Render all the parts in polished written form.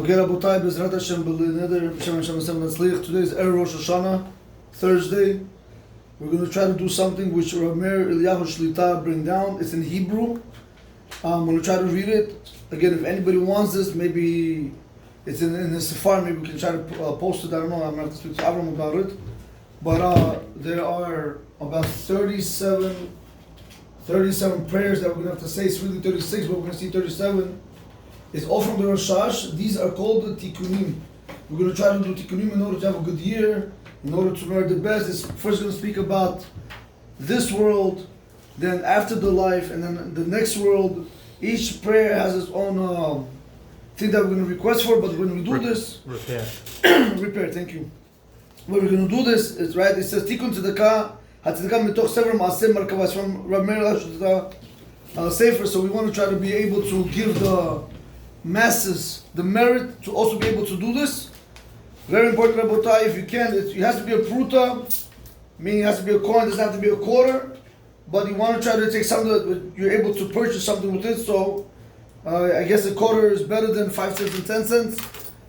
Okay, Rabotai, Bezrat Hashem, B'Neder, B'Shem Hashem, Hashem, Natzliach. Today is Erev Rosh Hashanah, Thursday. We're going to try to do something which Rav Meir Eliyahu Shlita bring down. It's in Hebrew. I'm going to try to read it. Again, if anybody wants this, maybe it's in the Sephar, maybe we can try to post it. I don't know, I'm going to have to speak to Avram about it. But there are about 37 prayers that we're going to have to say. It's really 36, but we're going to see 37. It's all from the Rosh Hashanah. These are called the Tikkunim. We're going to try to do Tikkunim in order to have a good year, in order to learn the best. It's first going to speak about this world, then after the life, and then the next world. Each prayer has its own thing that we're going to request for, but when we do this... Repair, thank you. When we're going to do this, it's right, it says Tikkun Tzedakah, HaTzedakah Mitoch Sefer Maaseh Merkava. It's from Rav Meir Eliyahu Sefer, so we want to try to be able to give the masses the merit to also be able to do this. Very important, Rabotai, if you can, it has to be a pruta, meaning it has to be a coin, it doesn't have to be a quarter, but you want to try to take something that you're able to purchase something with it, so I guess a quarter is better than 5 cents and 10 cents,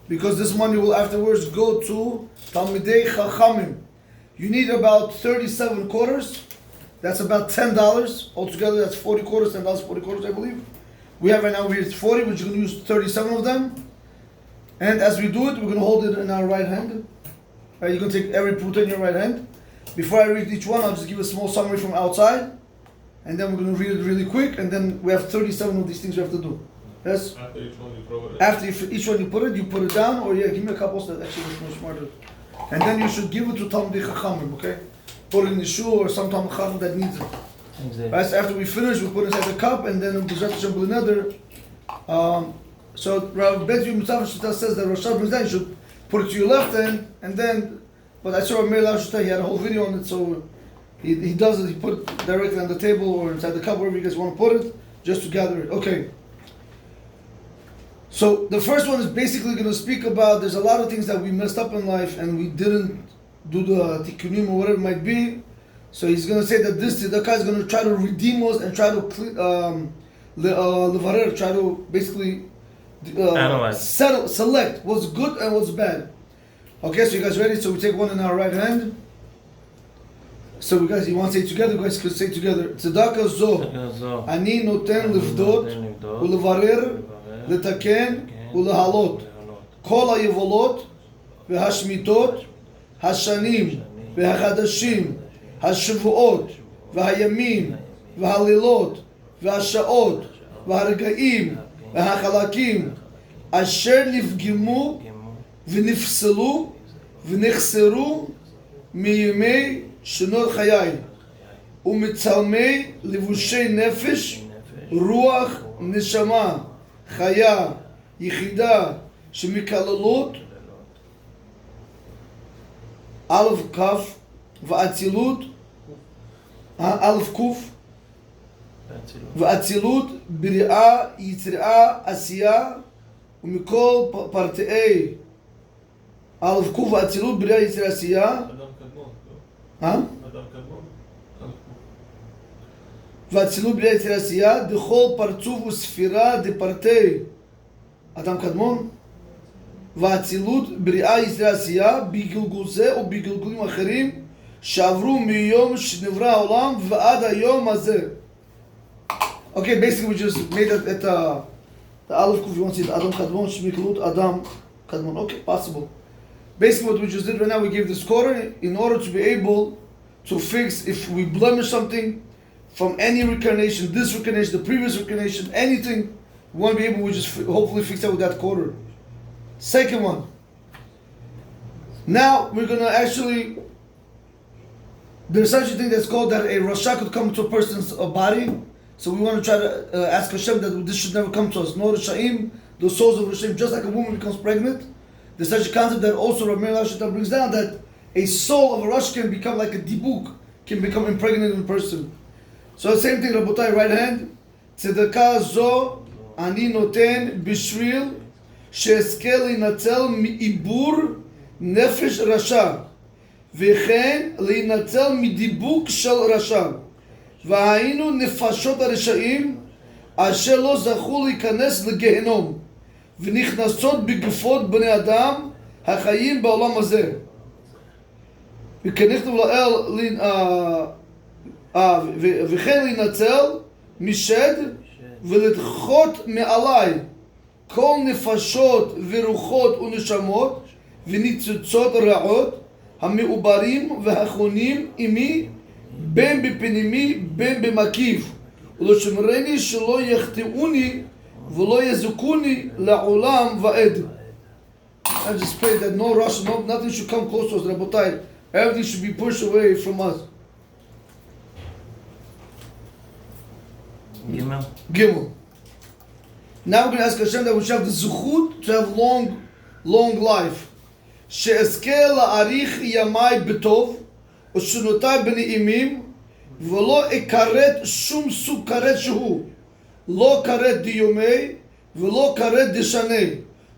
because this money will afterwards go to Talmidei Chachamim. You need about 37 quarters, that's about $10, altogether that's 40 quarters, $10, 40 quarters I believe. We have right now here 40, which you're going to use 37 of them. And as we do it, we're going to hold it in our right hand. Right, you're going to take every pruta in your right hand. Before I read each one, I'll just give a small summary from outside. And then we're going to read it really quick. And then we have 37 of these things we have to do. Yes? After each one you throw it. After each one you put it down. Or yeah, give me a couple so that actually looks more smarter. And then you should give it to Talmidei Chachamim, okay? Put it in the shoe or some Talmid Chacham that needs it. Exactly. Right, so after we finish, we put it inside the cup, and then Bezrat Hashem B'Neder. So Rav Bet Mustafa Shita says that Rosh Hashanah brings down, you should put it to your left hand, and then. But I saw Rav Meir Eliyahu Shita, he had a whole video on it, so he does it. He put it directly on the table or inside the cup, wherever you guys want to put it, just to gather it. Okay. So the first one is basically going to speak about. There's a lot of things that we messed up in life, and we didn't do the tikkunim or whatever it might be. So he's going to say that this tzedakah is going to try to redeem us and try to levarer, try to basically select what's good and what's bad. Okay, so you guys ready? So we take one in our right hand. So you guys, you want to say it together? You guys can say it together. Tzedakah zo, ani noten livdot ulevarer letaken ulehalot kol hayevolot v'hashmitot hashanim v'hachadashim השבועות והימים והלילות והשעות והרגעים והחלקים אשר נפגמו ונפסלו ונחסרו מימי שנות חיי ומצלמי לבושי נפש רוח נשמה חיה יחידה שמכללות א' כ' ואצילות אלף קוף ואצילות בריאה יצירה עשייה ומכל פרטי אלף קוף ואצילות בריאה יצירה עשייה אדם קדמון, לא? אדם קדמון ואצילות בריאה יצירה עשייה דכל פרצוף וספירה דפרטי אדם קדמון ואצילות בריאה יצירה עשייה בגלגול זה ובגלגולים אחרים שעברו מיום שנברא העולם ועד היום הזה. Okay, basically we just made it at the Aleph Kuf, you want to see the Adam Kadmon, Shmiklut, Adam Kadmon. Okay, possible. Basically what we just did right now, we gave this quarter in order to be able to fix if we blemish something from any reincarnation, this reincarnation, the previous reincarnation, anything, we want to be able to just hopefully fix that with that quarter. Second one. Now we're going to actually. There's such a thing that's called that a rasha could come to a person's body. So we want to try to ask Hashem that this should never come to us. No rashaim, the souls of rashaim, just like a woman becomes pregnant. There's such a concept that also Rav Meir Eliyahu brings down that a soul of a rasha can become like a dibuk, can become impregnated in a person. So the same thing, Rabotai, right hand. Tzedakah zo ani noten bishvil she'eskel yinatel mi'ibur nefesh rasha. וכן להינצל מדיבוק של רשע והיינו נפשות הרשעים אשר לא זכו להיכנס לגיהנום ונכנסות בגופות בני אדם החיים בעולם הזה. וכן להינצל משד ולדחות מעליי כל נפשות ורוחות ונשמות וניצוצות רעות המעוברים והחונים עמי בין בפנימי בין במקיף ולשמרני שלא יחטאוני ולא יזוקוני לעולם ועד. I just pray that no rush, nothing should come close to us, Rabotai. Everything should be pushed away from us. Gimel. Now we're going to ask Hashem that we should have the zuchut to have long life. שאזכה להאריך ימיי בטוב ושנותיי בנעימים ולא אכרת שום סוג כרת שהוא, לא כרת דיומי ולא כרת דשני,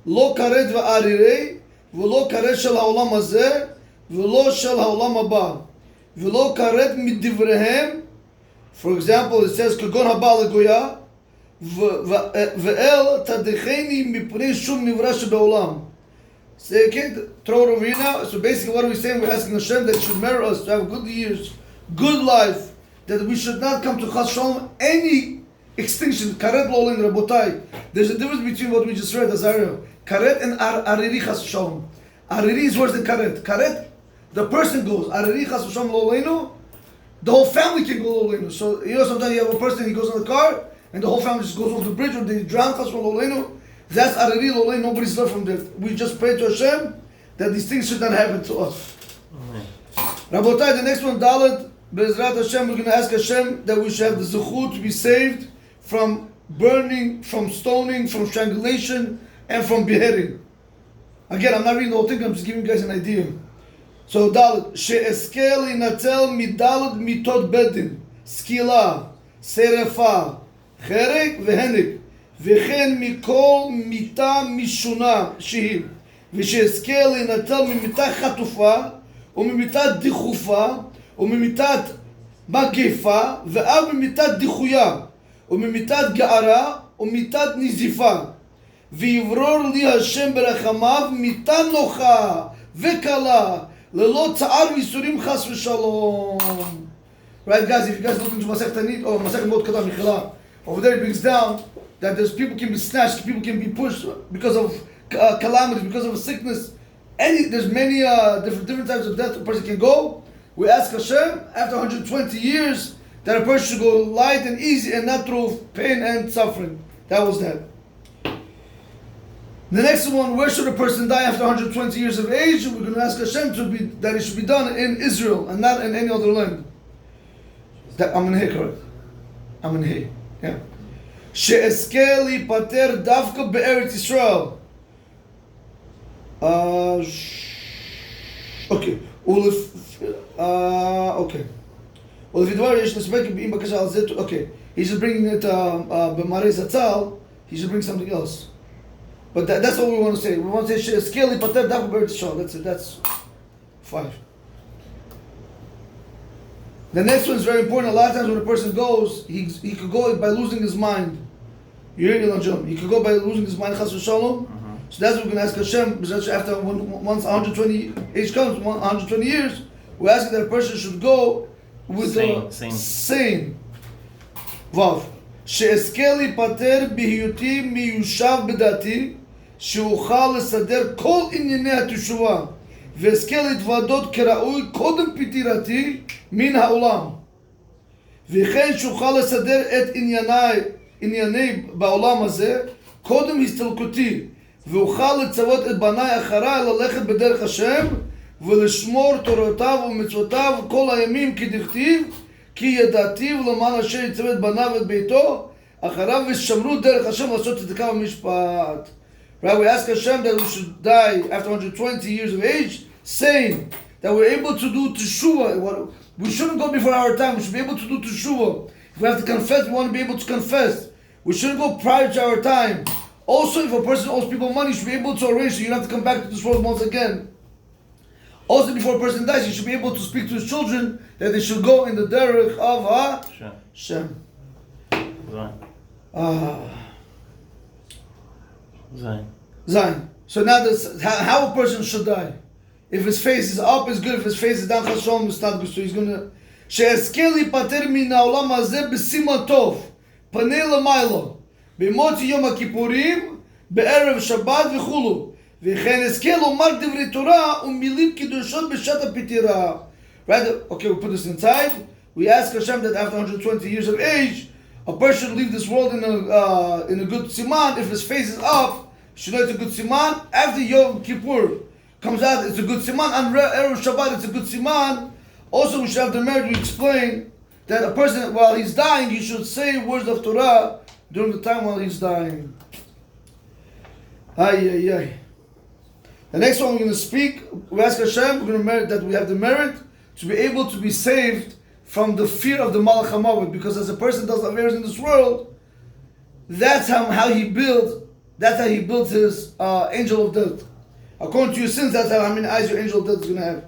לא כרת וערירי ולא כרת של העולם הזה ולא של העולם הבא ולא כרת מדבריהם. For example, it says כגון הבא לגויה ואל תדחני מפני שום נברא שבעולם. Say, okay, throw it over here now. So basically what are we saying? We're asking Hashem that He should merit us to have good years, good life, that we should not come to Chas Shalom any extinction. Karet lolin rabotai. There's a difference between what we just read, Azariah. Karet and ariri Chas Shalom. Ariri is worse than karet. Karet, the person goes. Ariri Chas Shalom lolinu, the whole family can go lolinu. So, you know, sometimes you have a person, he goes in the car, and the whole family just goes off the bridge, or they drown Chas Shalom lolinu. That's ariri lolin, nobody's left from there. We just pray to Hashem that these things should not happen to us. Rabotai, the next one, Dalet, Be'ezrat Hashem, we're going to ask Hashem that we should have the zuchut to be saved from burning, from stoning, from strangulation, and from beheading. Again, I'm not reading the whole thing, I'm just giving you guys an idea. So Dalet, she'eskel inatel midalet mitot bedin, skila, serefa, cherek, vehenik. וכן מכל מיטה משונה שהיא ושאזכה להינטל ממיטה חטופה וממיטה דחופה וממיטת מגפה ואף ממיטת דחויה וממיטת גערה ומיטת נזיפה ויברור לי השם ברחמיו מיטה נוחה וקלה ללא צער ויסורים חס ושלום. Right guys, if you guys look into Masech Tanit or Masech Mot Kadam Michela, over there it brings down that there's people can be snatched, people can be pushed because of calamity, because of a sickness. There's many different types of death a person can go. We ask Hashem after 120 years that a person should go light and easy and not through pain and suffering. That was that. The next one, where should a person die after 120 years of age? We're going to ask Hashem that it should be done in Israel and not in any other land. That I'm in here, correct? I'm in here. Yeah. שאזכה להיפטר דווקא בארץ ישראל. אוקיי. אוקיי. ולפי דבר יש לספק אם בקשה על זה, אוקיי. He's just bringing it במראה זצ"ל, he should bring something else. But that's what we want to say. We want to say שאזכה להיפטר דווקא בארץ ישראל. That's it. That's 5. The next one is very important. A lot of times when a person goes, he could go by losing his mind. You hear it, he could go by losing his mind, Chas v'Shalom. So that's what we're going to ask Hashem. After once 120 age comes, 120 years, we're asking that a person should go with sane. Vav. שאזכה להיפטר בהיותי מיושב בדעתי, שאוכל לסדר כל ענייני התשובה. ואזכה להתוודות כראוי קודם פטירתי מן העולם וכן שאוכל לסדר את ענייני בעולם הזה קודם הסתלקותי ואוכל לצוות את בניי אחריי ללכת בדרך השם ולשמור תורותיו ומצוותיו כל הימים כדכתיב כי ידעתיו למען אשר יצוות את בניו ואת ביתו אחריו ושמרו דרך השם לעשות צדקה ומשפט. Right, we ask Hashem that we should die after 120 years of age, sane, that we're able to do teshuvah. We shouldn't go before our time, we should be able to do teshuvah. If we have to confess, we want to be able to confess. We shouldn't go prior to our time. Also, if a person owes people money, you should be able to arrange so you don't have to come back to this world once again. Also, before a person dies, you should be able to speak to his children that they should go in the derech of Hashem. Zayin. Zayin. So now this, how a person should die. If his face is up, it's good. If his face is down, chashom, it's not good. So he's gonna she'ezke lipater min ha'olam hazeh b'siman tov, panei l'maylo, b'mot yom ha'kippurim, be'erev Shabbat v'chulu, v'chen ezke lomar divrei Torah u'milim kiddushot b'shat ha'pitira. Right? Okay, we put this inside. We ask Hashem that after 120 years of age, a person should leave this world in a good siman. If his face is up, should know it's a good siman. After Yom Kippur comes out, it's a good siman. On Erev Shabbat, it's a good siman. Also, we should have the merit to explain that a person, while he's dying, he should say words of Torah during the time while he's dying. Ay, ay, ay. The next one we're going to speak, we ask Hashem, we're going to merit that we have the merit to be able to be saved from the fear of the Malach HaMavet, because as a person does affairs in this world, that's how he built his angel of death. According to your sins, that's how many eyes your angel of death is going to have.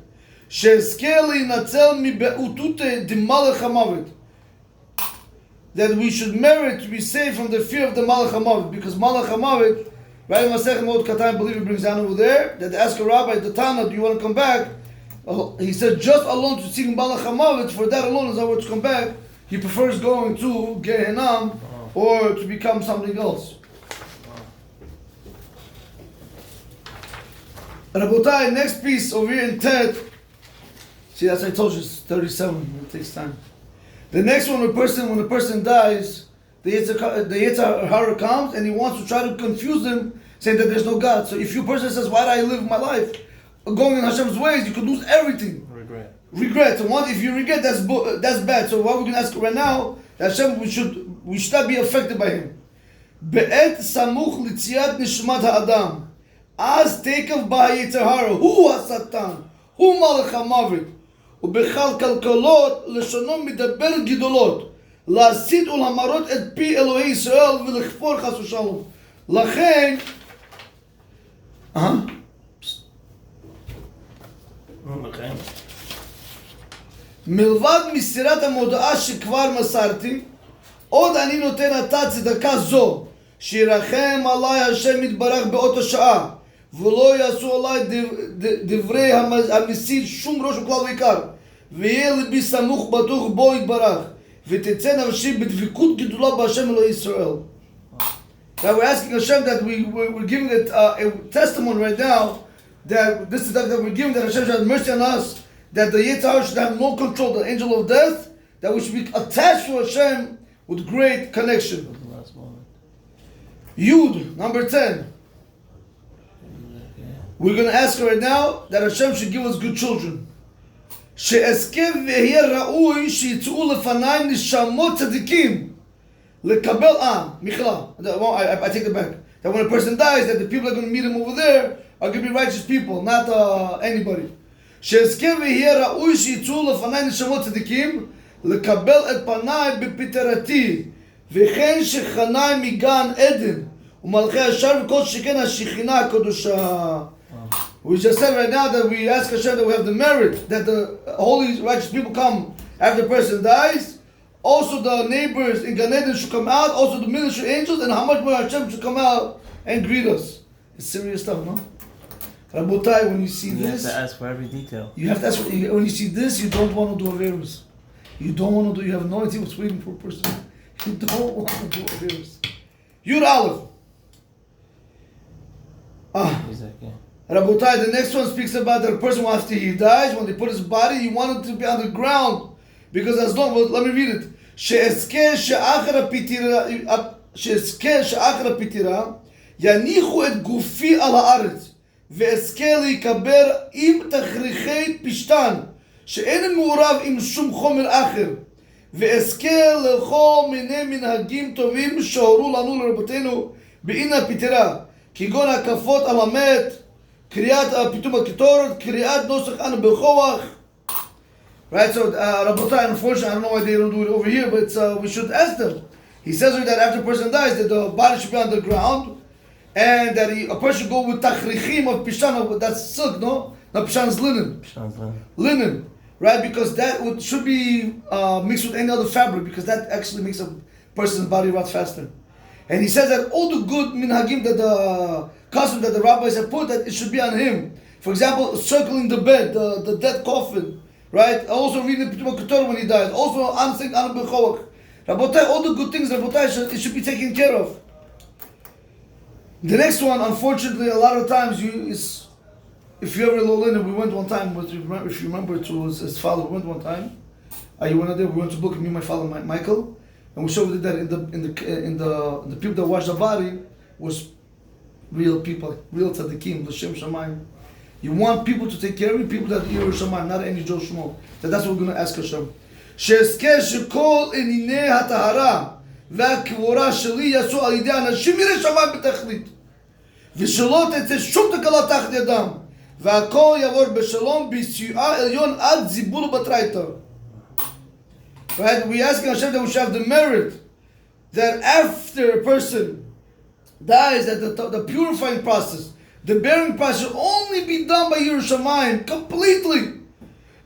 That we should merit to be saved from the fear of the Malach HaMavet, because Malach HaMavet, right in Masechet Mot Katan, I believe it brings down over there, that they ask a rabbi, the Tana, do you want to come back? He said, just alone to seek Malach HaMavet, for that alone is how to come back. He prefers going to Gehenna or to become something else. Rabotai, next piece over here in Tet. See, as I told you, it's 37. It takes time. The next one, when a person dies, the Yetzer Hara comes and he wants to try to confuse them, saying that there's no God. So if your person says, why do I live my life? Going in Hashem's ways, you could lose everything. Regret. So if you regret, that's bad. So what we're going to ask right now, that Hashem, we should not be affected by him. Be'et samuch litziat nishmat ha'adam. Az teikav ba'yetzer hara. Hu ha'satan. Hu malach ha'mavet. ובכל כלכלות לשונו מדבר גדולות להסית ולהמרות את פי אלוהי ישראל ולכפור חס ושלום. לכן מלבד מסירת המודעה שכבר מסרתי, עוד אני נותן עתה צדקה זו, שירחם עליי השם יתברך באות השעה, ולא יעשו עליי דברי המסית שום ראש וכלל ועיקר, ויהיה ליבי סמוך בטוח בו יתברך, ותצא נפשי בדבקות גדולה בהשם אלוהי ישראל. Now we're asking Hashem that we're giving it a testimony right now, that this is that we're giving, that Hashem should have mercy on us, that the Yetzer Hara should have no control, the angel of death, that we should be attached to Hashem with great connection. Yud, number 10. We're going to ask right now that Hashem should give us good children. שאזכה ואהיה ראוי שיצאו לפניי נשמות צדיקים לקבל מיכלה. I take it back. That when a person dies, that the people that are going to meet him over there are going to be righteous people, not anybody. שאזכה ואהיה ראוי שיצאו לפניי נשמות צדיקים לקבל את פניי בפטרתי, וכן שכניי מגן עדן ומלכי השער וכל שכן השכינה הקדושה. We just said right now that we ask Hashem that we have the merit that the holy righteous people come after the person dies. Also the neighbors in Gan Eden should come out. Also the ministry angels, and how much more Hashem should come out and greet us. It's serious stuff, no? Rabotai, when you see this, you have to ask for every detail. You have to ask when you see this, you don't want to do Averos. You don't want to do. You have no idea what's waiting for a person. You don't want to do Averos. Yud Aleph. Rabotai, the next one speaks about that a person after he dies, when they put his body, he wanted to be on the ground. Because as long, let me read it. שאזכה שאחר הפטירה יניחו את גופי על הארץ ואזכה להיקבר עם תכריכי פשתן שאין מעורב עם שום חומר אחר ואזכה לכל מיני מנהגים טובים שהורו לנו לרבותינו בעין הפטירה כגון הקפות על המת, קריאת פיתום הקטורת, קריאת נוסח אנו בכוח. Right, so Rabotai, unfortunately, I don't know why they don't do it over here, but we should ask them. He says that after a person dies, that the body should be on the ground, and that a person should go with tachrichim of pishan, that's silk, no? No, pishan is linen. Linen, right? Because that should be mixed with any other fabric, because that actually makes a person's body rot faster. And he says that all the good minhagim that the custom that the rabbis have put that it should be on him. For example, circling the bed, the dead coffin, right? Also reading the Torah when he dies. Also answering Ana B'Choach. Rabotai, all the good things, Rabotai, it should be taken care of. The next one, unfortunately, a lot of times if you ever low in, we went one time. If you remember, to his father, we went one time. You were not there. We went to book me and my father, Michael, and we showed that in the people that washed the body was real people, real tzaddikim, l'shem shamayim. You want people to take care of you, people that hear shamayim, not any Joe Shmo. So that's what we're going to ask Hashem. she'ezkeh she'kol eninei hatahara והקבורה שלי יעשו על ידי אנשים יראי שמיים בתכלית ושלא תצא שום תקלה תחת ידם והכל יעבור בשלום בסיוע עליון עד זיבול ובטרייתא. Right? We ask Hashem that we should have the merit that after a person dies, that the purifying process, the burying process should only be done by Yerushalayim completely,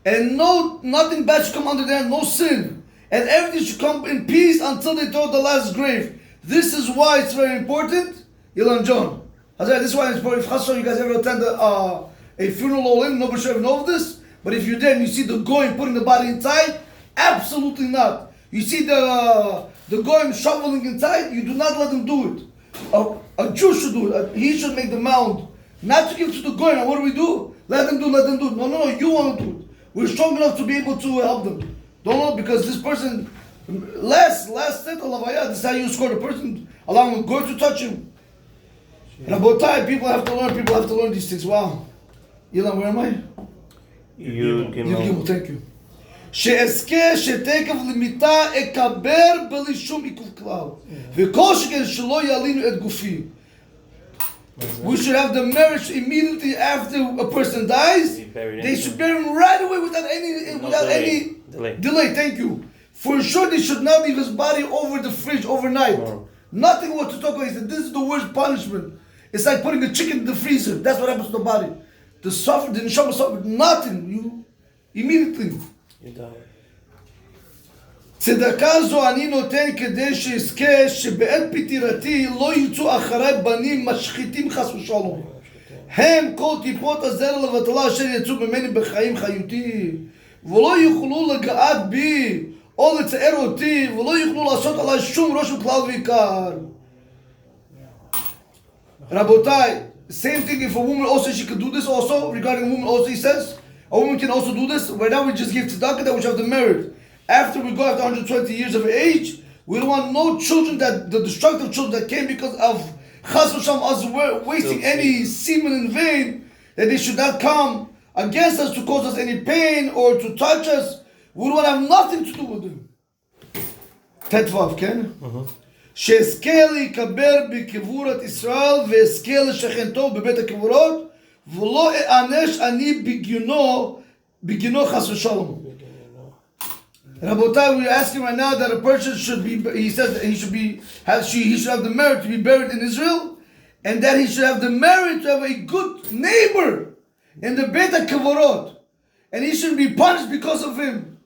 and nothing bad should come under there, no sin, and everything should come in peace until they throw the last grave. This is why it's very important. Ilan John, this is why it's important. If you guys ever attend a funeral or nobody should know this, but if you're there and you see the goyim putting the body inside, absolutely not. You see the goyim shoveling inside, you do not let them do it. A Jew should do it. He should make the mound, not to give it to the goyim. And what do? Let them do. No, you want to do it. We're strong enough to be able to help them. Don't know, because this person, last set of Lavaya, this is how you score the person, allowing the goy to touch him. And about time, people have to learn these things. Wow. Ilan, where am I? Yud Gimel, thank you. שאזכה שתקף למיטה אקבר בלי שום עיכוב כלל וכל שכן שלא ילינו את גופי. We should have the marriage immediately after a person dies. They should bury him right away without any delay. Thank you. For sure, they should not leave his body over the fridge overnight. Nothing what to talk about. He said, this is the worst punishment. It's like putting a chicken in the freezer. That's what happens to the body. The neshama suffered nothing. You immediately. צדקה זו אני נותן כדי שאזכה שבעת פטירתי לא יצאו אחריי בנים משחיתים חס ושלום. הם כל טיפות הזרע לבטלה אשר יצאו ממני בחיים חיותי ולא יוכלו לגעת בי או לצער אותי ולא יוכלו לעשות עליי שום רושם כלל ועיקר. רבותיי, same thing if a woman also, she could do this also. Regarding a woman also, he says a woman can also do this. Right now we just give tzedakah that we have the merit. After we go after 120 years of age, we don't want no children, that the destructive children that came because of chas v'sham us wasting any semen in vain, that they should not come against us to cause us any pain or to touch us. We don't want to have nothing to do with them. Tetvav, Ken? שאזכה להיקבר בקבורת ישראל ואזכה לשכנתו בבית הקברות ולא אענש אני בגינו חס ושלום. Rabotai, we're asking right now that a person should be, he says that he should have the merit to be buried in Israel, and that he should have the merit to have a good neighbor in the Beit HaKavorot, and he shouldn't be punished because of him.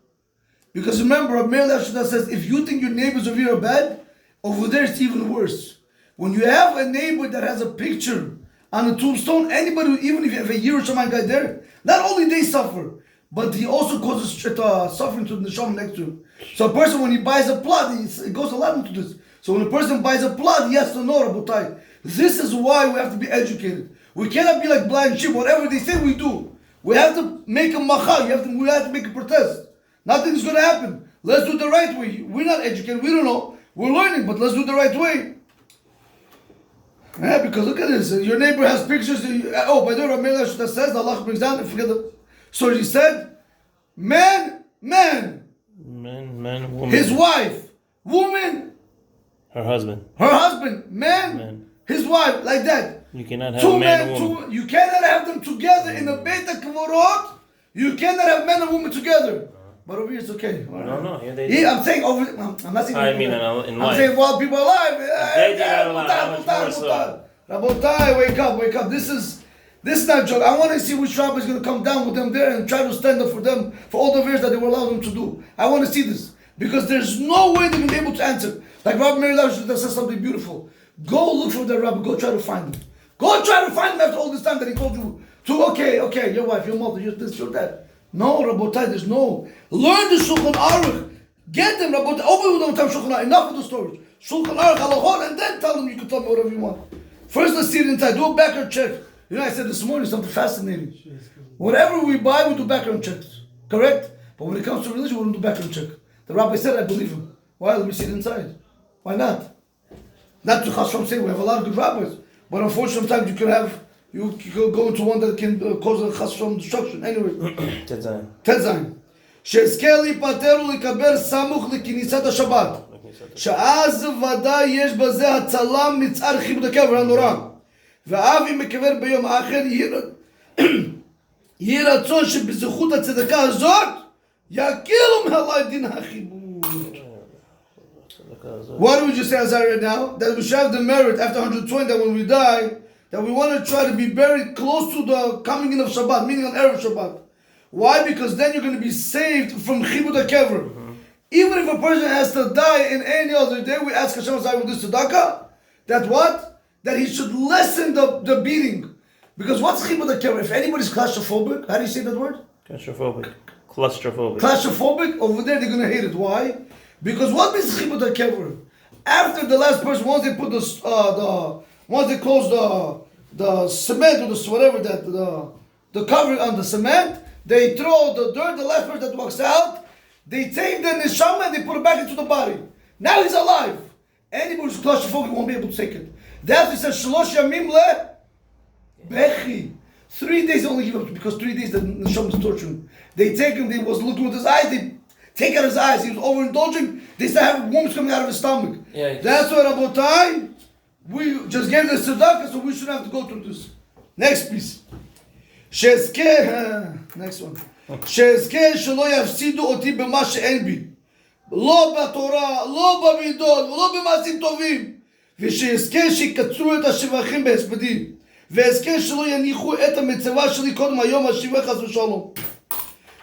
Because remember, Rav Meir Lashon says, if you think your neighbors over here are bad, over there it's even worse. When you have a neighbor that has a picture on a tombstone, anybody, even if you have a Yerushalayim guy there, not only they suffer, but he also causes suffering to the neshama next to him. So a person, when he buys a plot, it goes a lot into this. So when a person buys a plot, he has to know, Rabotai. This is why we have to be educated. We cannot be like blind sheep. Whatever they say, we do. We have to make a macha. We have to make a protest. Nothing's going to happen. Let's do it the right way. We're not educated. We don't know. We're learning, but let's do it the right way. Yeah, because look at this. Your neighbor has pictures. By the way, Rav Meir Lashon says, Allah brings down, forget the... So he said, man, woman. His wife, woman, her husband, man, his wife, like that. You cannot have two man men, and woman. you cannot have them together in the Beit HaKavorot. You cannot have man and woman together. But over here it's okay. No. Here they I'm saying I'm not saying. I mean, in life. I'm saying while people are alive. They are alive. How much more so? Rabotai, wake up. This is not a joke. I want to see which rabbi is going to come down with them there and try to stand up for them for all the years that they were allowed them to do. I want to see this. Because there's no way they're going to be able to answer. Like Rav Meir Lashon says something beautiful. Go look for the rabbi. Go try to find them. Go try to find him after all this time that he told you to, okay, your wife, your mother, your this, your that. No, Rabotai, there's no. Learn the Shulchan Aruch. Get them, Rabotai. Open with them, Shulchan Aruch. Enough of the stories. Shulchan Aruch, Halachot, and then tell them you can tell me whatever you want. First, let's see it inside. Do a background check. You know, I said this morning something fascinating. Whatever we buy, we do background checks. Correct? But when it comes to religion, we don't do background check. The rabbi said, I believe him. Why? Let me see it inside. Why not? Not to Chas V'Shalom say we have a lot of good rabbis, but unfortunately, sometimes you could go into one that can cause a Chas V'Shalom destruction. Anyway. Tetzayin. שיזכה להיפטר ולקבל סמוך לכניסת השבת. שאז ודאי יש בזה הצלה מצער חיבוד הקבר הנורא. ואף אם מקבר ביום האחר, יהיה רצון שבזכות הצדקה הזאת, יקלו מעלי דין החיבוד. What do we just say, Azariah, now? That we should have the merit after 120, that when we die, that we want to try to be buried close to the coming in of Shabbat, meaning on Erev Shabbat. Why? Because then you're going to be saved from Chibud HaKever. Even if a person has to die in any other day, we ask Hashem with this tzedakah, that what? That he should lessen the beating. Because what's Chibud HaKever? If anybody's claustrophobic, how do you say that word? Claustrophobic. Claustrophobic, over there they're going to hate it. Why? Because what means Chibud HaKever? After the last person, once they put once they close the cement or the whatever that, the cover on the cement, they throw the dirt, the last person that walks out, they take the neshama and they put it back into the body. Now he's alive. Anybody who's claustrophobic won't be able to take it. That's why it says, Shalosh Yamim le Bechi. 3 days only give up, because 3 days the neshama is torturing. They take him, they was looking with his eyes, they take out his eyes, he was overindulging, they start having worms coming out of his stomach. Yeah, that's why, Rabotai, we just gave the tzedakah, so we shouldn't have to go through this. Next piece. Next one. שאזכה שלא יפסידו אותי במה שאין בי, לא בתורה, לא במידות, ולא במעשים טובים, ושאזכה שיקצרו את השבחים בהספדים, ואזכה שלא יניחו את המצווה שלי קודם היום השבח חס ושלום.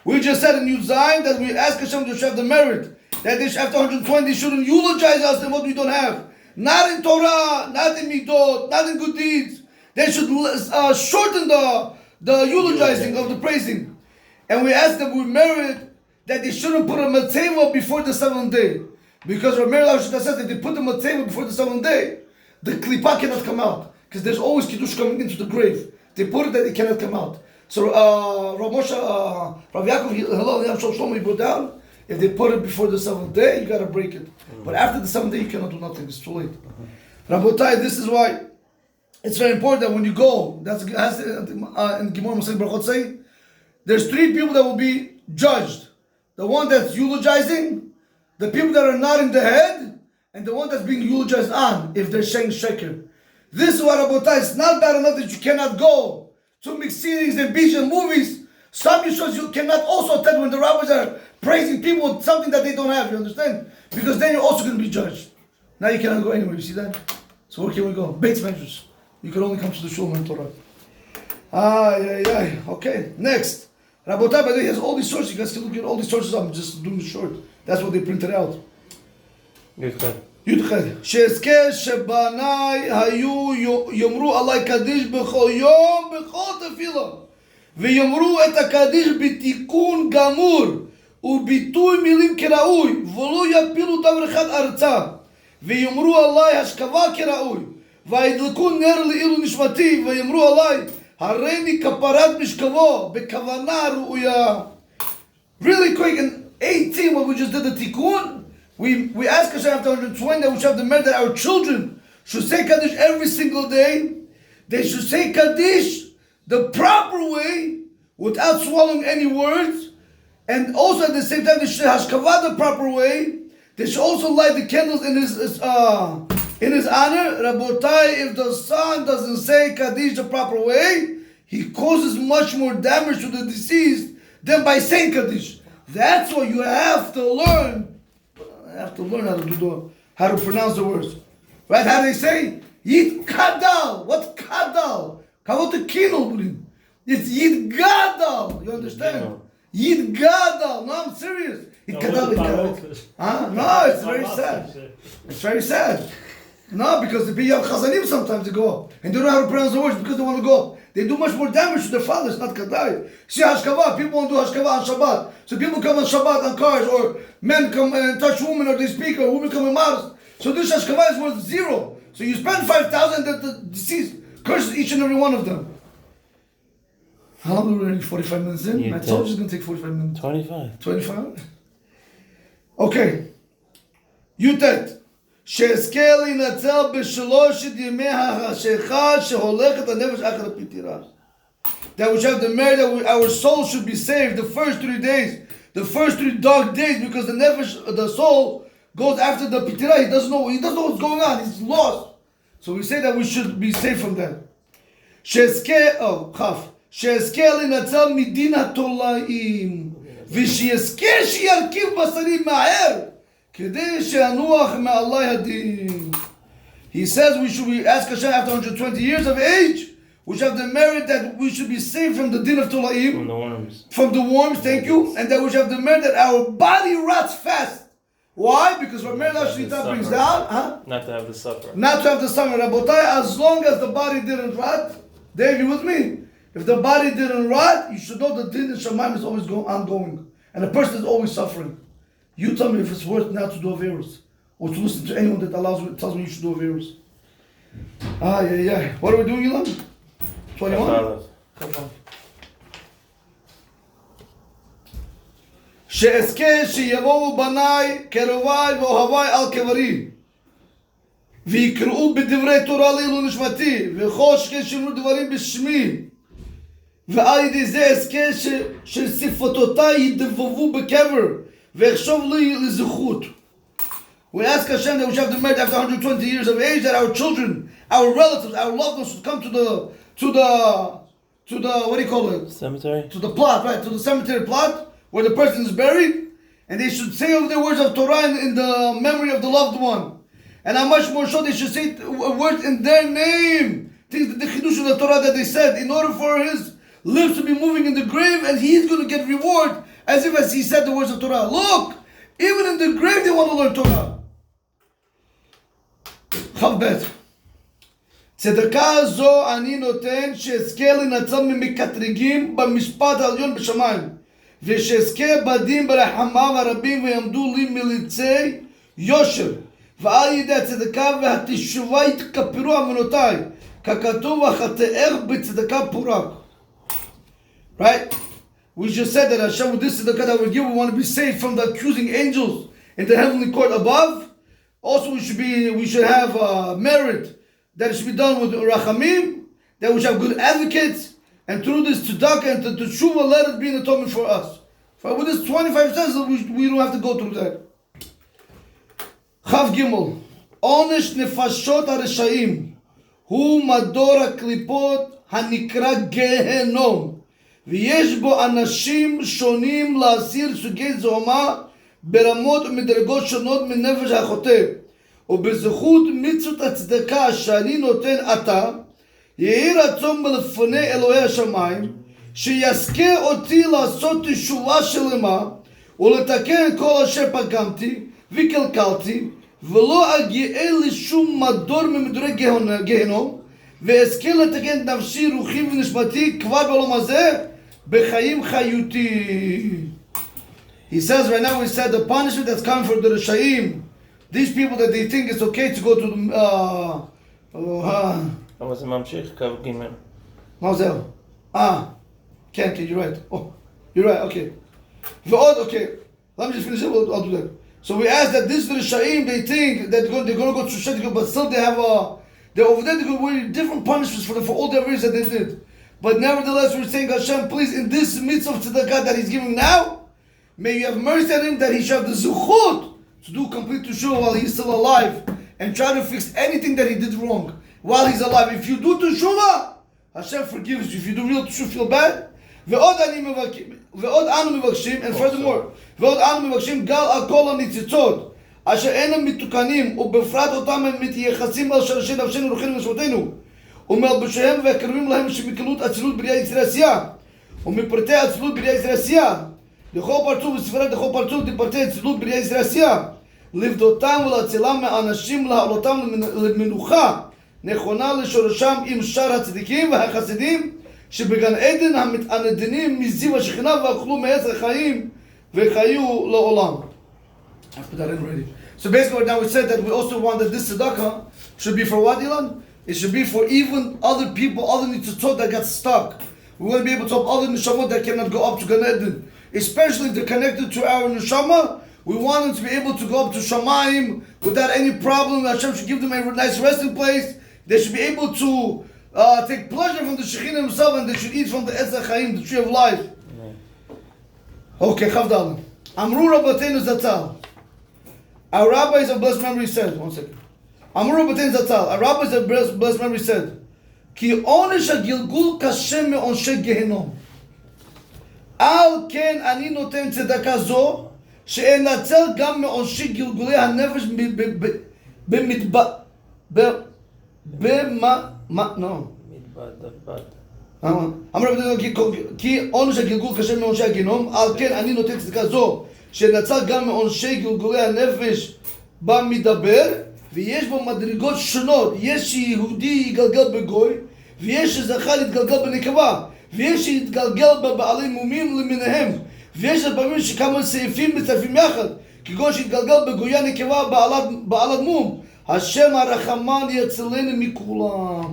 We just said in Yud Zayin that we ask Hashem to have the merit, that they, after 120 they shouldn't eulogize us in what we don't have. Not in Torah, not in midot, not in good deeds. They should shorten the eulogizing of the praising. And we ask that we merit that they shouldn't put a matzeva before the 7th day. Because Rav Meir Lavashita says that if they put the matzeva before the 7th day, the klipa cannot come out. Because there's always kiddush coming into the grave. They put it that it cannot come out. So Rav Moshe, Rav Yaakov, Shlomo, he brought down, if they put it before the 7th day, you got to break it. But after the 7th day, you cannot do nothing. It's too late. Rabotai, this is why it's very important that when you go, that's in Gemara Masechet Brachot say, there's 3 people that will be judged. The one that's eulogizing, the people that are nodding the head, and the one that's being eulogized on, if they're saying sheker. This is what Rabotai, it's not bad enough that you cannot go to mixed series and beach and movies. Some yeshivos you cannot also attend when the rabbis are praising people with something that they don't have, you understand? Because then you're also going to be judged. Now you cannot go anywhere, you see that? So where can we go? Bates measures. You can only come to the shul and Torah. Okay, next. Rabotai, by the way, he has all these sources. You guys can look at all these sources. I'm just doing the short. That's what they printed out. Yudched. שאזכה שבניי היו יאמרו עלי קדיש בכל יום בכל תפילה ויאמרו את הקדיש בתיקון גמור וביטוי מילים כראוי ולא יפילו דבר אחד ארצה ויאמרו עלי השכבה כראוי וידלקו נר לעילוי נשמתי ויאמרו עלי הריני כפרת משכבו בכוונה ראויה. Really quick, in 18 when we just did the tikkun, we ask Hashem after 120 that we should have the merit that our children should say Kaddish every single day. They should say Kaddish the proper way without swallowing any words, and also at the same time they should hashkavah the proper way. They should also light the candles in his honor. Rabotai, if the son doesn't say Kaddish the proper way, he causes much more damage to the deceased than by saying Kaddish. That's why you have to learn. How to pronounce the words. Right? How do they say? Yid Kadal. What's Kadal? Kavot Kinol. It's Yid Gadal. You understand? Yid Gadal. No, I'm serious. Yid Gadal. Huh? No, it's very sad. It's very sad. No, because the people have chazanim sometimes they go up. And they don't know how to pronounce the words because they want to go up. They do much more damage to their fathers, not kadai. See hashkava, people won't do hashkava on Shabbat. So people come on Shabbat on cars, or men come and touch women, or they speak, or women come in mouths. So this hashkava is worth 0. So you spend 5,000, that the deceased curses each and every one of them. How long are we already? 45 minutes in? I told you it's going to take 45 minutes. 25. 25? Okay. Yutet. שאזכה להינצל בשלושת ימי החשיכה שהולכת הנפש אחר הפטירה. That we shall have the merit that our soul should be saved the first 3 days, the first 3 dark days, because the nefesh, the soul, goes after the pitira. He doesn't know what's going on. He's lost. So we say that we should be saved from that. שאזכה להינצל מדין התולעים, ושיזכה שירכיב בשרי מהר. He says we should ask Hashem after 120 years of age, we should have the merit that we should be saved from the din of Tolaim, From the worms. From the worms, thank you, and that we should have the merit that our body rots fast. Why? Because what Merit Shlita brings down, Not to have the suffering. Not to have the suffering. Rabotai, as long as the body didn't rot, Dave, you with me? If the body didn't rot, you should know the din in Shemaim is always ongoing, and the person is always suffering. You tell me if it's worth not to do Averos, or to listen to anyone that tells me you should do Averos. What are we doing, Ilan? 21? שאזכה שיבואו בניי, קרוביי ואוהביי על קברי, ויקראו בדברי תורה לעילוי נשמתי, וכל שכן שינו דברים בשמי, ועל ידי זה אזכה ששפתותיי ידבבו בקבר, ויחשוב לי לזכות. We ask Hashem that we should have the merit after 120 years of age that our children, our relatives, our loved ones should come to the what do you call it? Cemetery? To the plot, right? To the cemetery plot where the person is buried, and they should say over the words of Torah in the memory of the loved one. And how much more so they should say words in their name, things that the chidush of the Torah that they said, in order for his lips to be moving in the grave, and he's going to get reward as if as he said the words of Torah. Look, even in the grave they want to learn Torah. Chavbet. צדקה זו אני נותן שאזכה לנצל ממקטרגים במשפט העליון בשמיים, ושאזכה בדין ברחמיו הרבים ויעמדו לי מליצי יושר, ועל ידי הצדקה והתשובה יתכפרו עוונותיי, ככתוב החטאך בצדקה פורק. Right? We just said that Hashem, with this tzedakah that we give, we want to be saved from the accusing angels in the heavenly court above. Also, we should have merit that it should be done with rachamim, that we should have good advocates, and through this tzedakah and the tshuva, let it be an atonement for us. For with this 25 cents, we don't have to go through that. Chav Gimel, Onesh nefashot hareshayim, hu mador haklipot hanikra gehenom, ויש בו אנשים שונים להסיר סוגי זוהמה ברמות ומדרגות שונות מנפש החוטא, ובזכות מצוות הצדקה שאני נותן עתה, יהי רצון מלפני אלוהי השמיים, שיזכה אותי לעשות תשובה שלמה, ולתקן כל אשר פגמתי וקלקלתי, ולא אגיע לשום מדור ממדורי גיהנום, ואזכה לתקן את נפשי, רוחי ונשמתי כבר בעולם הזה, בחיים חיותי. He says right now, we said the punishment that's coming for the Rishaim, these people that they think it's okay to go to the אבל זה ממשיך, קו ג' מה זה? כן, you're right. Oh, you're right, okay. ועוד, okay. Let me just finish it, I'll do that. So we ask that this Rishaim, they think that they're going to go to Shushat, but still they have they're over there, they're going to wait different punishments for all the ways that they did. But nevertheless, we're saying, Hashem, please, in this midst of tzedakah that He's giving now, may you have mercy on him that he should have the zuchut to do complete teshuvah while he's still alive and try to fix anything that he did wrong while he's alive. If you do teshuvah, Hashem forgives you. If you do real teshuvah, feel bad. ועוד אנו מבקשים, and furthermore, ועוד אנו מבקשים גל על כל הניצוצות אשר אינם מתוקנים ובפרט אותם הם מתייחסים על שרשי נפשנו רוחנו ונשמתנו ומלבושיהם והקרבים להם שמקלות אצילות בריאה יצרי עשייה ומפרטי אצילות בריאה יצרי עשייה לכל פרצוף וספרד לכל פרצוף דפרטי אצילות בריאה יצרי עשייה לפדותם ולהצילם מאנשים להעלותם למנוחה נכונה לשורשם עם שאר הצדיקים והחסידים שבגן עדן המתענדנים מזיו השכינה ואכלו מעץ החיים וחיו לעולם. I put that in already. So basically now we said that we also want that this tzedakah should be for what, Ilan? It should be for even other people, other nitzotzot that got stuck. We want to be able to help other neshamot that cannot go up to Gan Eden. Especially if they're connected to our neshama, we want them to be able to go up to Shamayim without any problem. Hashem should give them a nice resting place. They should be able to take pleasure from the Shekhinah himself, and they should eat from the Etz HaChaim, the tree of life. Okay, Chavdal. Amru Rabbeinu Zatzal. Our rabbis of blessed memory said, one second. Amru Rabbeinu Zatzal. Our rabbis of blessed memory said, Ki onesh ha-gilgul kashem me'onshe gehenom. Al ken ani noten tzedakah zo, she'enatzel gam me'onshe gilgulei ha-nefesh אמר רבנו כי עונש הגלגול קשה מעונשי הגיהנום, על כן אני נותן צדקה זו שנצל גם מעונשי גלגולי הנפש במדבר, ויש בו מדרגות שונות. יש שיהודי יגלגל בגוי, ויש שזכה להתגלגל בנקבה, ויש שיתגלגל בבעלי מומים למיניהם, ויש לפעמים שכמה סעיפים מצטרפים יחד, כגון שיתגלגל בגויה נקבה בעלת מום. השם הרחמן יצילנו מכולם.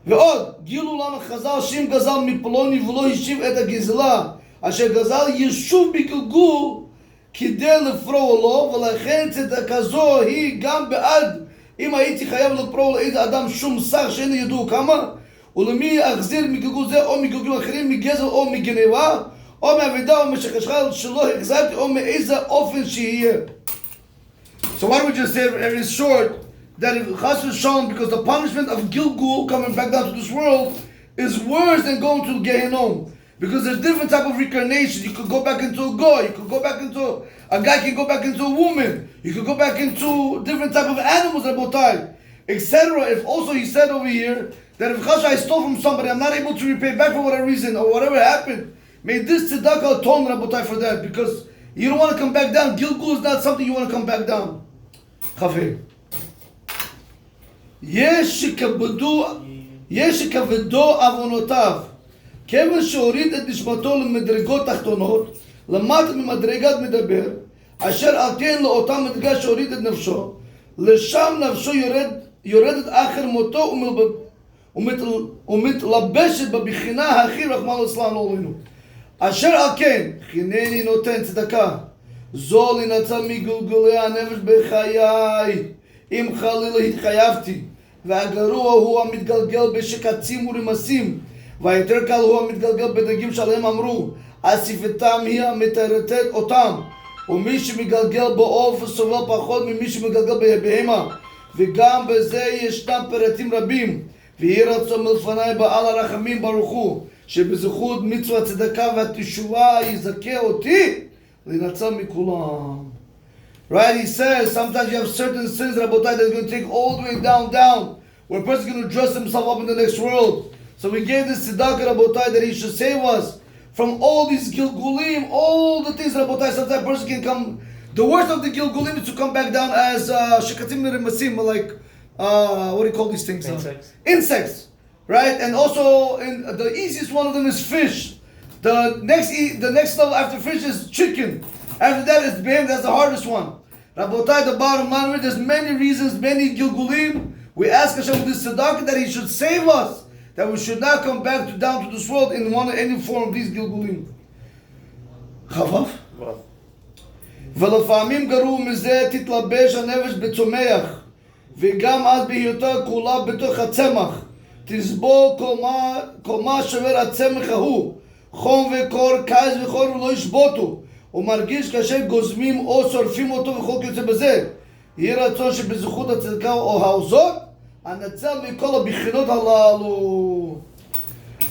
ועוד, גילו לנו חז"ל שאם גזל מפלוני ולא השיב את הגזלה אשר גזל ישוב בגלגול כדי לפרוע לו, ולכן צדקה זו היא גם בעד אם הייתי חייב לפרוע לאיזה אדם שום סך שאינו ידעו כמה, ולמי אחזיר מגלגול זה או מגלגול אחרים, מגזל או מגניבה או מעבדה או משחשחל שלא החזרתי או מאיזה אופן שיהיה. So what we just said very short, that if Chas v'Shalom, because the punishment of Gilgul coming back down to this world is worse than going to Gehenom. Because there's different type of reincarnation. You could go back into a goy, you could go back into a guy can go back into a woman, you could go back into different type of animals, Rabotai, etc. If also he said over here that if Chas I stole from somebody, I'm not able to repay back for whatever reason or whatever happened, may this tzedakah atone, Rabotai, for that, because you don't want to come back down. Gilgul is not something you want to come back down. Chavir. יש שכבדו עוונותיו, כיוון שהוריד את נשמתו למדרגות תחתונות, למטה ממדרגת מדבר, אשר על כן לאותה מדרגה שהוריד את נפשו, לשם נפשו יורדת אחר מותו ומתלבשת בבחינה הכי רחמנא ליצלן לעולנו. אשר על כן, חינני נותן צדקה, זו לנצל מגלגולי הנפש בחיי, אם חלילה התחייבתי, והגרוע הוא המתגלגל בשקצים ורמסים, והיותר קל הוא המתגלגל בדגים שעליהם אמרו, אסיפתם היא המטרטט אותם, ומי שמגלגל בעוף סובל פחות ממי שמגלגל בהמה, וגם בזה ישנם פרטים רבים, ויהי רצון מלפני בעל הרחמים ברוך הוא, שבזכות מצוות צדקה והתשובה יזכה אותי לנצל מכולם. Right, he says sometimes you have certain sins, Rabotai, that's going to take all the way down, where a person is going to dress himself up in the next world. So we gave this tzedakah, Rabotai, that he should save us from all these gilgulim, all the things, Rabotai. Sometimes a person can come. The worst of the gilgulim is to come back down as shekatim nerimasim, like what do you call these things? Insects, right? And also, the easiest one of them is fish. The next level after fish is chicken. After that is behem, that's the hardest one. Rabotai, the bottom line, there's many reasons, many gilgulim. We ask Hashem with this tzedakah that He should save us, that we should not come back down to this world in any form of these gilgulim. Chavav? ולפעמים גרוע מזה תתלבש הנפש בצומח, וגם אז בהיותה כולה בתוך הצמח, תסבול כל מה שובר הצמח ההוא, חום וקור, קיץ וחור ולא ישבותו. הוא מרגיש כאשר גוזמים או שורפים אותו וכל כיוצא בזה. יהי רצון שבזכות הצדקה או הזאת, הנצל מכל הבחינות הללו.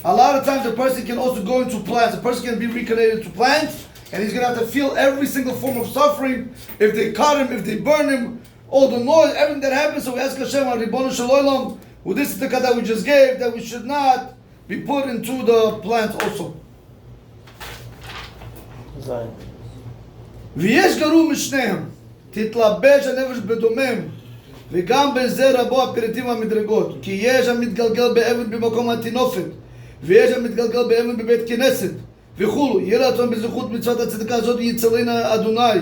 A lot of times a person can also go into plants. A person can be reconnected to plants, and he's going to have to feel every single form of suffering. If they cut him, if they burn him, all the noise, everything that happens. So we ask Hashem, Ribbonu Shel Olam, with this tzedakah that we just gave, that we should not be put into the plants also. Zion. ויש גרוע משניהם, תתלבש הנפש בדומם, וגם בזה רבו הפריטים והמדרגות, כי יש המתגלגל באבן במקום התינופת, ויש המתגלגל באבן בבית כנסת, וכולו. יהיה רצון בזכות מצוות הצדקה הזאת יצילנה אדוני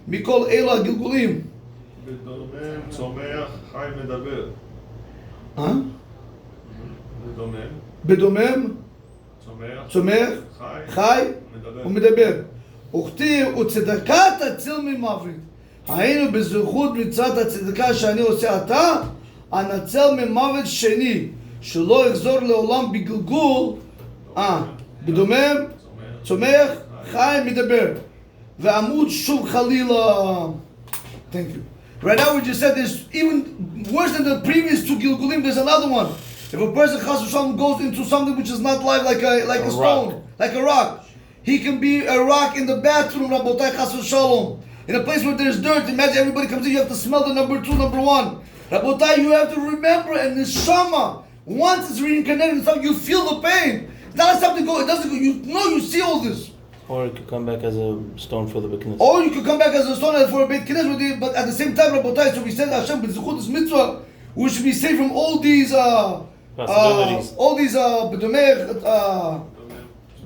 מכל אלו הגלגולים. בדומם, צומח, חי, מדבר. בדומם. בדומם, צומח, חי ומדבר. וכתיב, וצדקה תציל ממוות. היינו בזכות מצוות הצדקה שאני עושה עתה, אנצל ממוות שני, שלא יחזור לעולם בגלגול. בדומם, צומח, חי, מדבר. ועמוד שוב חלילה. Thank you. Right now we just said there's even worse than the previous two Gilgulim, there's another one. If a person chas v'shalom goes into something which is not live, like a stone, like a rock, he can be a rock in the bathroom, Rabotai chas v'shalom. In a place where there's dirt, imagine everybody comes in, you have to smell the number 2, number 1. Rabotai, you have to remember, and the Shama, once it's reincarnated in something, you feel the pain. It's not like something go, it doesn't go, you see all this. Or it could come back as a stone for the Beit. Or you could come back as a stone for a Beit Knesset, but at the same time, Rabotai, so we said Hashem, b'zechut this mitzvah, we should be safe from all these possibilities.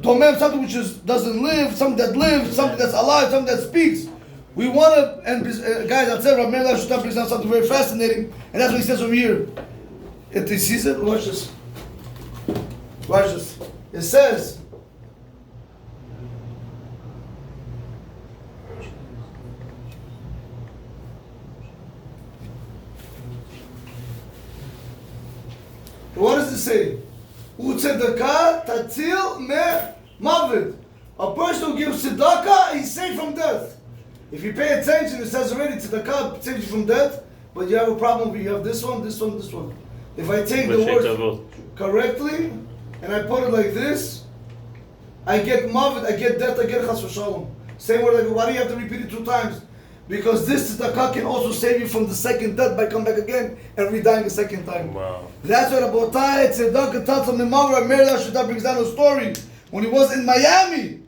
Domem, something which doesn't live, something that lives, something that's alive, something that speaks. We want to, and guys, I'll say Rav Meir Shlomo brings down something very fascinating, and that's what he says over here. If he sees it, watch this. Watch this. It says, what does it say? Utzedakah tatzil me-mavet. A person who gives tzedakah, he's saved from death. If you pay attention, it says already tzedakah saves you from death, but you have a problem where you have this one, this one, this one. If I take the word correctly, and I put it like this, I get mavet, I get death, I get chas v'shalom. Same word, like, why do you have to repeat it 2 times? Because this tzedakah can also save you from the second death by coming back again and re-dying a second time. Wow. That's what Rabotai tzedakah tatzal mimavra. Meir Shlomo brings down a story. When he was in Miami,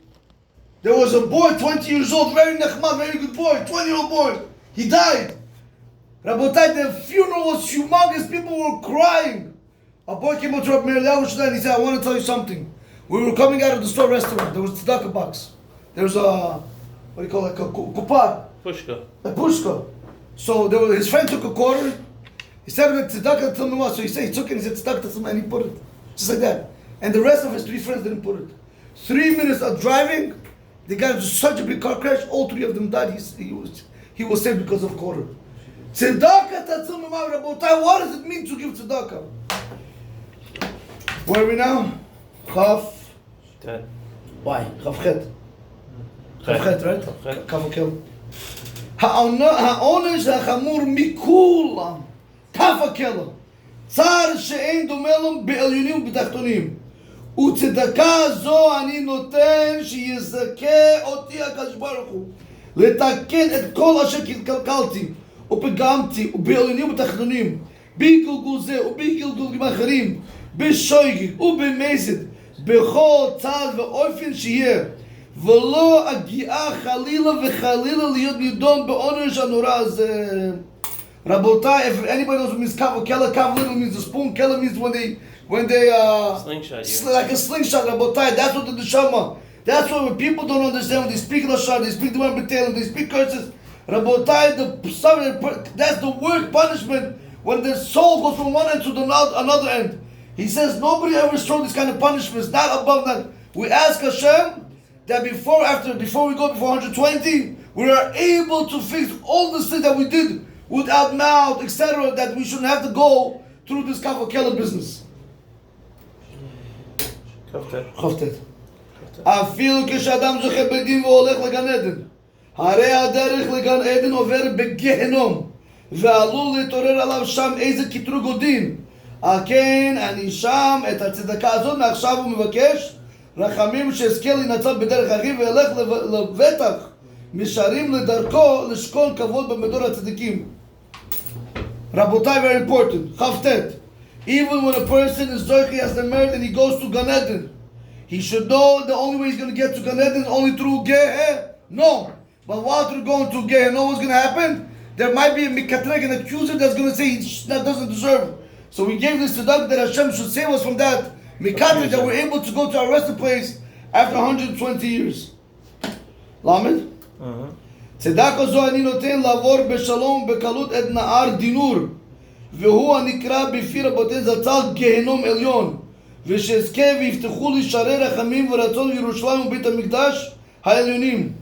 there was a boy, 20 years old, very nechmad, very good boy, 20-year-old boy. He died. Rabotai, the funeral was humongous. People were crying. A boy came up to Meir Shlomo and he said, I want to tell you something. We were coming out of the store restaurant. There was a tzedakah box. There was a, what do you call it, a kupah. Pushka. A pushka. So his friend took a quarter. He said, tzedakah tell me what. So he took it and he said, tzedakah tell me, and he put it. Just like that. And the rest of his 3 friends didn't put it. 3 minutes of driving, they got into such a big car crash, all 3 of them died. He was saved because of quarter. Tzedakah tell me, Rabotai, what does it mean to give tzedakah? Where are we now? Chaf. Why? Chaf chet. Chaf chet, right? Chaf kel. העונש החמור מכולם, כף הקלע, צער שאין דומה לו בעליונים ובתחתונים, וצדקה זו אני נותן שיזכה אותי הקדוש ברוך הוא, לתקן את כל אשר קלקלתי ופגמתי ובעליונים ובתחתונים, בגלגול זה ובגלגולים אחרים, בשויגג ובמזד, בכל צעד ואופן שיהיה, ולא הגיעה חלילה וחלילה להיות נידון בעונש הנורא הזה. Rabotai, if anybody knows what means kav kela, kav little means the spoon, kela means when they slingshot like a slingshot. Rabotai, that's what the neshama. That's what when people don't understand, when they speak lashon, they speak the word betel, they speak curses. Rabotai, that's the worst punishment when the soul goes from one end to another end. He says nobody ever showed this kind of punishments, not above that. We ask Hashem that before we go before 120, we are able to fix all the things that we did without mouth, etc., that we shouldn't have to go through this kavakela business. Chavtet. אפילו כשאדם זוכה בדין והולך לגן עדן, הרי הדרך לגן עדן עובר בגיהנום, ועלול להתעורר עליו שם איזה קטרוג או דין. על כן אני שם את הצדקה הזאת מעכשיו הוא מבקש רחמים שיזכה להינצל בדרך אחיו וילך לבטח משערים לדרכו לשכון כבוד במדור הצדיקים. Rabotai, very important. Chavtet. Even when a person is zoichi as the merit and he goes to Gan Eden, he should know the only way he's going to get to Gan Eden is only through Gehenom. But while they're going to Gehenna, what's going to happen? There might be a mikatreg, an accuser that's going to say that doesn't deserve it. So we gave this tzedakah that Hashem should save us from that mikatreg, that we're able to go to our resting place after 120 years. Lamed? tzedakah zo ani noten lavor beshalom bekalut et na'ar dinur. והוא הנקרא בפי רבותינו זצ"ל גיהנום עליון ושאזכה ויפתחו לי שערי רחמים ורצון ירושלים ובית המקדש העליונים.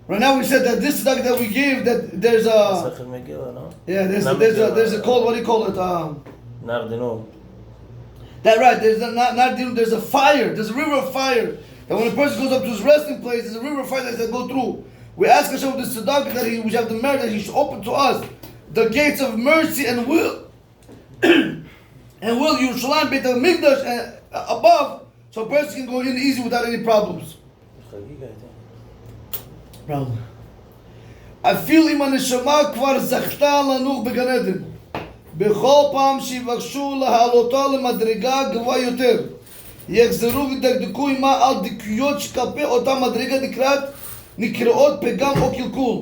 Right now we said that this tzedakah that we gave, that there's a there's a called, what do you call it? That right, there's a fire, there's a river of fire. That when a person goes up to his resting place, there's a river of fire that they go through. We ask Hashem with this tzedakah that we have the merit that He should open to us the gates of mercy and will Yerushalayim Beit HaMikdash above, so a person can go in easy without any problems. Problem. אפילו אם הנשמה כבר זכתה לנוח בגן עדן, בכל פעם שיבקשו להעלותה למדרגה גבוהה יותר, יחזרו ודקדקו עמה על דקויות שכלפי אותה מדרגה נקראות פגם או קלקול.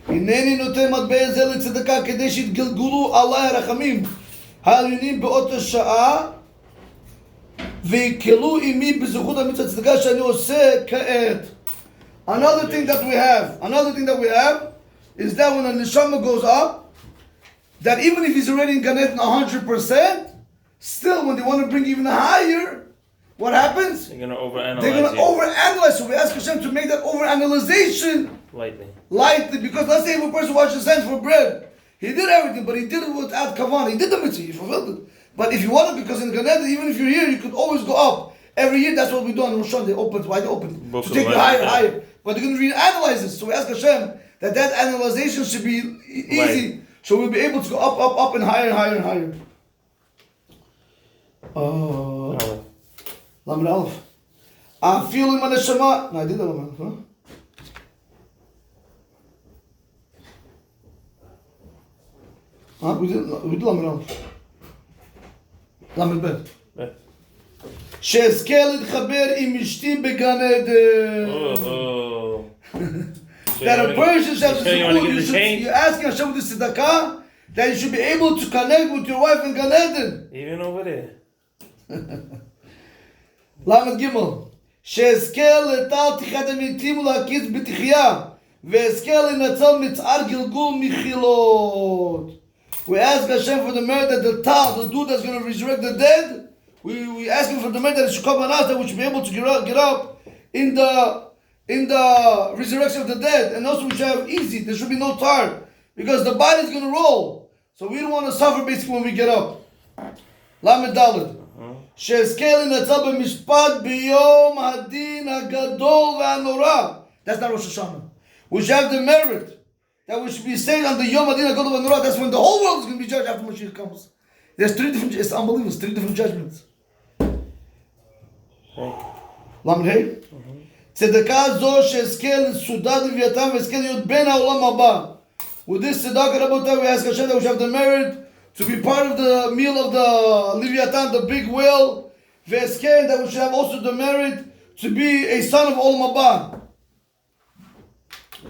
הנני נותן מטבע זה לצדקה כדי שיתגלגלו עליי הרחמים העליונים באותה שעה ויקלו עמי בזכות המצוות הצדקה שאני עושה כעת. Another thing that we have is that when a neshama goes up, that even if he's already in Gan Eden 100%, still when they want to bring even higher, what happens? They're going to overanalyze. So we ask Hashem to make that overanalyzation lightly, because let's say if a person washes his hands for bread, he did everything, but he did it without kavanah. He did the mitzvah, he fulfilled it. But if you want it, because in Gan Eden, even if you're here, you could always go up. Every year, that's what we do on Rosh Hashanah. They open, wide open, to take you higher. But they're going to reanalyze this. So we ask Hashem that analyzation should be easy. Right. So we'll be able to go up, and higher, and higher, and higher. Lamed Aleph. I feel in my neshama. No, I did that one. We did Lamed Aleph. Lamed Bet. שאזכה להתחבר עם אשתי בגן עדן. That a person shall you're asking Hashem with the tzedakah that you should be able to connect with your wife in Gan Eden. Even over there. Lamed Gimel. שאזכה לטל תחיית המתים ולהקיץ בתחייה ואזכה לנצל מצער גלגול מחילות. We ask Hashem for the merit that the dude that's going to resurrect the dead, we ask him for the merit that it should come on us, that we should be able to get up in the resurrection of the dead, and also we should have easy. There should be no tar, because the body is going to roll. So we don't want to suffer basically when we get up. Lamed Daled. שאזכה לנצל במשפט ביום הדין הגדול והנורא. That's not Rosh Hashanah. We should have the merit that we should be saved on the Yom Adin HaGadol VaNorah. That's when the whole world is going to be judged after Mashiach comes. There's it's unbelievable, 3 different judgments. Lamed Hey? צדקה זו שאזכה לסעודת לוויתן ואזכה להיות בן העולם הבא. With this tzedakah, Rabotai, we ask Hashem that we should have the merit to be part of the meal of the Leviathan, the big whale. Ve'ezken, that we should have also the merit to be a son of Olam Haba.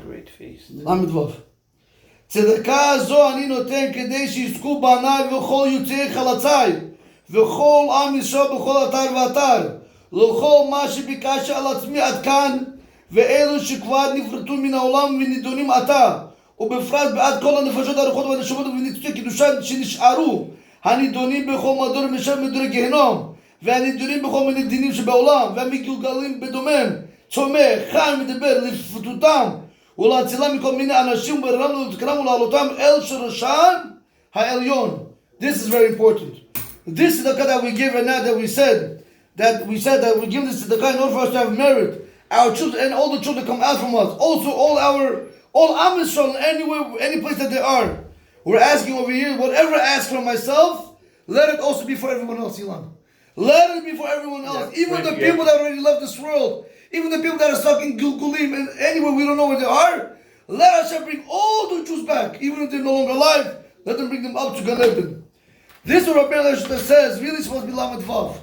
Great feast. Lamed Vav. צדקה זו אני נותן כדי שיזכו בעיניי וכל יוצאי חלציי וכל עם ישראל בכל אתר ואתר לכל מה שביקשתי על עצמי עד כאן ואלו שכבר נפרטו מן העולם ונידונים עתה ובפרט בעד כל הנפשות הרוחות והנשמות וניצוצי קדושה שנשארו הנידונים בכל מדור משם מדורי גיהנום והנידונים בכל מיני דינים שבעולם והמגולגלים בדומם צומח, חי, מדבר לפתותם ולהצילם מכל מיני אנשים ברמנו ולתקנם ולעלותם אל שרשן העליון. This is very important. This is the tzedakah that we give right now, that we said that we give this tzedakah in order for us to have merit. Our children and all the children come out from us. Also all Am Yisrael, anywhere, any place that they are. We're asking over here, whatever I ask for myself, let it also be for everyone else, Ilan. Let it be for everyone else. Even the people that already left this world. Even the people that are stuck in Gilgulim and anywhere we don't know where they are, let Hashem bring all the Jews back. Even if they're no longer alive, let them bring them up to Gan Eden. This is what Rabbi Eliezer says, really supposed to be Lamed Vav.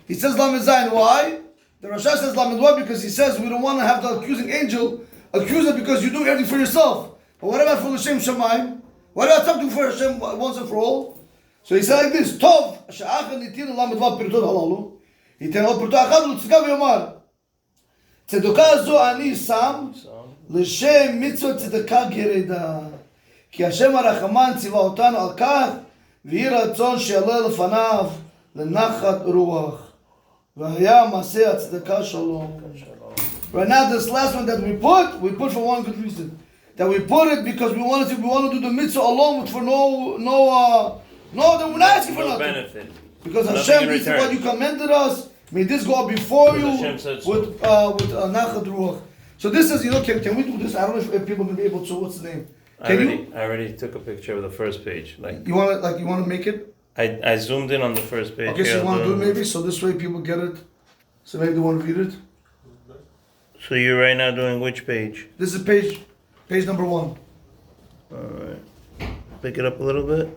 He says Lamed Zayin. Why? The Rasha says Lamed Vav because he says we don't want to have the accusing angel accuse it because you're doing everything for yourself. But what about for L'Shem Shamayim? What about something for Hashem once and for all? So he said like this, Tov, she'achad nitin lamed vav pirtot halalu, yitin od pirtot achad l'tzedakah v'yomar, tzedakah zo ani sam, l'shem mitzvot tzedakah gereda. כי השם הרחמן ציווה אותנו על כך, ויהי רצון שיעלה לפניו לנחת רוח. והיה מעשה הצדקה שלום. Right now, this last one that we put for one good reason. That we put it because we want to do the mitzvah alone for we're not asking for No nothing. benefit. Because Nothing Hashem, in this is return. what you commended us. May this go before you Hashem said so. with nachat ruach. So this is, can we do this? I don't know if people can be able to. What's the name? I already took a picture of the first page. You want to make it? I zoomed in on the first page. Okay, so you want to do it maybe so this way people get it. So maybe they want to read it. So you're right now doing which page? This is page number 1. Alright. Pick it up a little bit.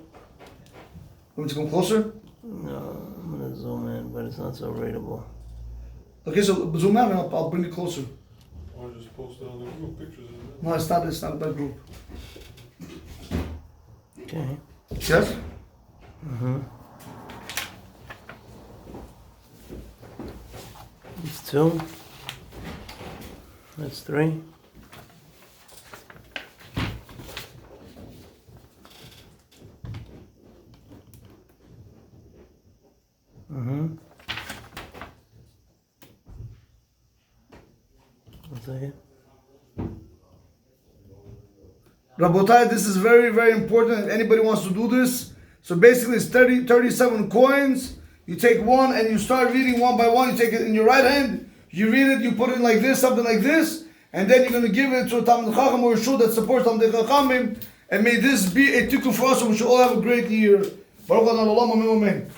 Want me to come closer? No, I'm gonna zoom in, but it's not so readable. Okay, so zoom out and I'll bring it closer. Or just post it on the group pictures of it. No, it's not a bad group. Okay. Yes? It's 2. That's 3. One second. Rabotai, this is very, very important if anybody wants to do this. So basically it's 37 coins. You take one and you start reading one by one. You take it in your right hand, you read it, you put it like this, something like this, and then you're going to give it to a Talmid Chacham or a shul that supports Talmid Chachamim, and may this be a tikkun for us, and we should all have a great year. Baruch Adonai Olam, amen, amen.